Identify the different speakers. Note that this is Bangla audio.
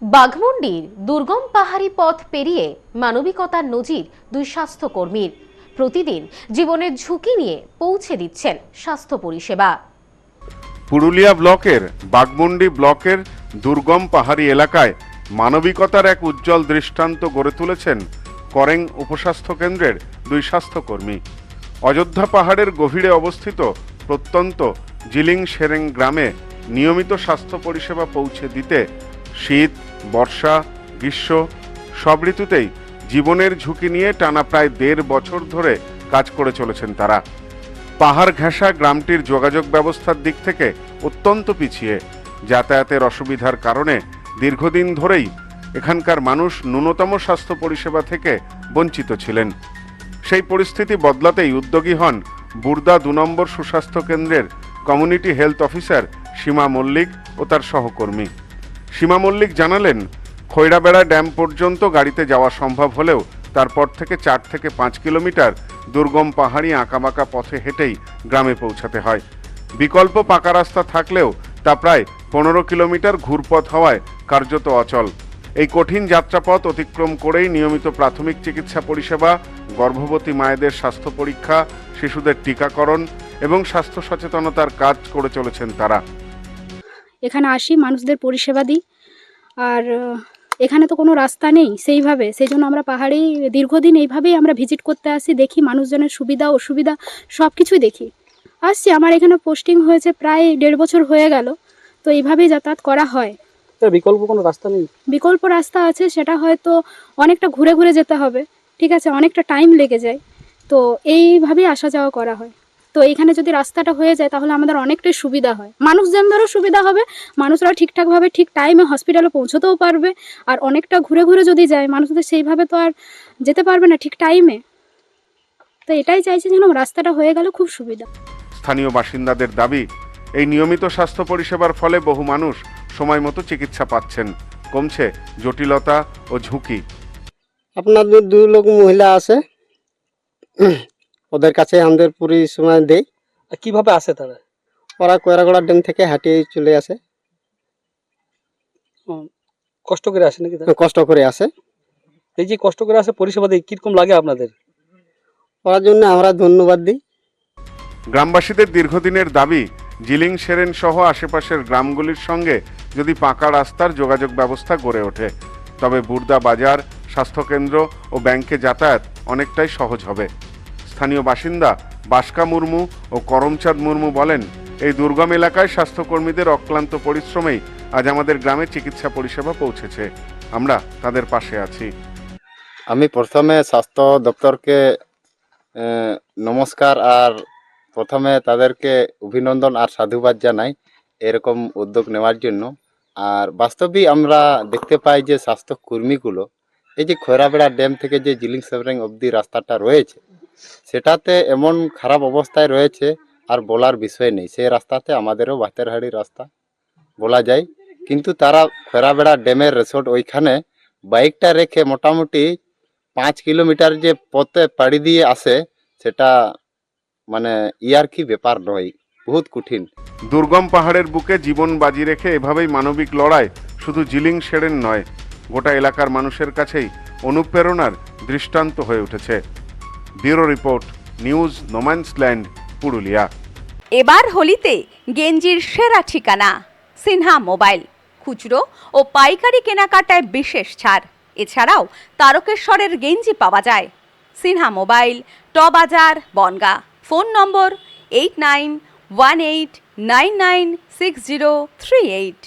Speaker 1: বাঘমুন্ডির দুর্গম পাহাড়ি পথ পেরিয়ে মানবিকতার নজির দুই স্বাস্থ্যকর্মীর। প্রতিদিন জীবনের ঝুঁকি নিয়ে পৌঁছে দিচ্ছেন স্বাস্থ্য পরিষেবা।
Speaker 2: পুরুলিয়া ব্লকের বাঘমুন্ডি ব্লকের দুর্গম পাহাড়ি এলাকায় মানবিকতার এক উজ্জ্বল দৃষ্টান্ত গড়ে তুলেছেন করেং উপস্বাস্থ্য কেন্দ্রের দুই স্বাস্থ্যকর্মী। অযোধ্যা পাহাড়ের গভীরে অবস্থিত প্রত্যন্ত জিলিং সেরেং গ্রামে নিয়মিত স্বাস্থ্য পরিষেবা পৌঁছে দিতে শীত, বর্ষা, গ্রীষ্ম সব ঋতুতেই জীবনের ঝুঁকি নিয়ে টানা প্রায় 1.5 বছর ধরে কাজ করে চলেছেন তারা। পাহাড় ঘেঁষা গ্রামটির যোগাযোগ ব্যবস্থার দিক থেকে অত্যন্ত পিছিয়ে, যাতায়াতের অসুবিধার কারণে দীর্ঘদিন ধরেই এখানকার মানুষ ন্যূনতম স্বাস্থ্য পরিষেবা থেকে বঞ্চিত ছিলেন। সেই পরিস্থিতি বদলাতেই উদ্যোগী হন বুর্দা 2 নম্বর সুস্বাস্থ্য কেন্দ্রের কমিউনিটি হেলথ অফিসার সীমা মল্লিক ও তার সহকর্মী। সীমা মল্লিক জানালেন, খৈরাবেড়া ড্যাম পর্যন্ত গাড়িতে যাওয়া সম্ভব হলেও তারপর থেকে 4 থেকে 5 কিলোমিটার দুর্গম পাহাড়ি আঁকাবাঁকা পথে হেঁটেই গ্রামে পৌঁছাতে হয়। বিকল্প পাকা রাস্তা থাকলেও তা প্রায় 15 কিলোমিটার ঘুরপথ হওয়ায় কার্যত অচল। এই কঠিন যাত্রাপথ অতিক্রম করেই নিয়মিত প্রাথমিক চিকিৎসা পরিষেবা, গর্ভবতী মায়েদের স্বাস্থ্য পরীক্ষা, শিশুদের টিকাকরণ এবং স্বাস্থ্য সচেতনতার কাজ করে চলেছেন তারা।
Speaker 3: এখানে আসি, মানুষদের পরিষেবা দিই। আর এখানে তো কোনো রাস্তা নেই সেইভাবে, সেই জন্য আমরা পাহাড়েই দীর্ঘদিন এইভাবেই আমরা ভিজিট করতে আসি, দেখি মানুষজনের সুবিধা অসুবিধা সব কিছুই দেখি। আসছি, আমার এখানে পোস্টিং হয়েছে প্রায় 1.5 বছর হয়ে গেল, তো এইভাবেই যাতায়াত করা হয়।
Speaker 4: বিকল্প কোনো রাস্তা নেই?
Speaker 3: বিকল্প রাস্তা আছে, সেটা হয়তো অনেকটা ঘুরে ঘুরে যেতে হবে, ঠিক আছে, অনেকটা টাইম লেগে যায়, তো এইভাবেই আসা যাওয়া করা হয়। তো এইখানে যদি রাস্তাটা হয়ে যায় তাহলে আমাদের অনেকটাই সুবিধা হয়, মানুষজনদেরও সুবিধা হবে, মানুষরা ঠিকঠাকভাবে ঠিক টাইমে হসপিটালে পৌঁছতেও পারবে। আর অনেকটা ঘুরে ঘুরে যদি যায়, মানুষদের সেইভাবে তো আর যেতে পারবে না ঠিক টাইমে। তো এটাই চাইছি যেন রাস্তাটা হয়ে গেলে খুব সুবিধা।
Speaker 2: স্থানীয় বাসিন্দাদের দাবি, এই নিয়মিত স্বাস্থ্য পরিষেবার ফলে বহু মানুষ সময় মতো চিকিৎসা পাচ্ছেন, কমছে জটিলতা ও ঝুঁকি।
Speaker 4: আপনাদের 2 লোক মহিলা আছে, ওদের কাছে আমাদের পরিষেবা দেই। কিভাবে আসে তারা? ওরা কয়রাগড়া ড্যাম থেকে হাঁটিয়ে চলে আসে। কষ্ট করে আসে নাকি? কষ্ট করে আসে। এই যে কষ্ট করে আসে, পরিষেবা দেয়, কিরকম লাগে আপনাদের? ওর জন্য আমরা ধন্যবাদ দিই।
Speaker 2: গ্রামবাসীদের দীর্ঘদিনের দাবি, জিলিং সেরেন সহ আশেপাশের গ্রামগুলির সঙ্গে যদি পাকা রাস্তার যোগাযোগ ব্যবস্থা গড়ে ওঠে, তবে বুর্দা বাজার, স্বাস্থ্যকেন্দ্র ও ব্যাংকে যাতায়াত অনেকটাই সহজ হবে। স্থানীয় বাসিন্দা বাসকা মুর্মু ও করমচাঁদ মুর্মু বলেন, এই দুর্গম এলাকায় স্বাস্থ্যকর্মীদের অক্লান্ত পরিশ্রমেই আজ আমাদের গ্রামে চিকিৎসা পরিষেবা পৌঁছেছে। আমরা তাদের পাশে আছি।
Speaker 5: আমি প্রথমে স্বাস্থ্য দপ্তরকে নমস্কার আর প্রথমে তাদেরকে অভিনন্দন আর সাধুবাদ জানাই এরকম উদ্যোগ নেওয়ার জন্য। আর বাস্তবেই আমরা দেখতে পাই যে স্বাস্থ্যকর্মীগুলো এই যে খৈরাবেড়া ড্যাম থেকে যে জিলিং সেরেং অবধি রাস্তাটা রয়েছে, সেটাতে এমন খারাপ অবস্থায় রয়েছে আর বলার বিষয় নেই। সেই রাস্তাতে আমাদেরও ভাতেরহাড়ি রাস্তা বলা যায়, কিন্তু তারা খৈরাবেড়া ড্যামের রিসোর্ট ওইখানে বাইকটা রেখে মোটামুটি 5 কিলোমিটার যে পথে পাড়ি দিয়ে আসে, সেটা মানে ইয়ার কি ব্যাপার নয়, বহুত কঠিন।
Speaker 2: দুর্গম পাহাড়ের বুকে জীবন বাজি রেখে এভাবেই মানবিক লড়াই শুধু জিলিং সেরেন নয়, গোটা এলাকার মানুষের কাছেই অনুপ্রেরণার দৃষ্টান্ত হয়ে উঠেছে। Bureau report, news no man's land, Purulia.
Speaker 6: এবার হোলিতে গেঞ্জির সেরা ঠিকানা সিনহা মোবাইল। খুচরো ও পাইকারি কেনাকাটায় বিশেষ ছাড়। এছাড়াও তারকেশ্বরের গেঞ্জি পাওয়া যায়। সিনহা মোবাইল, ট বাজার, বনগাঁ। ফোন নম্বর 8918996038।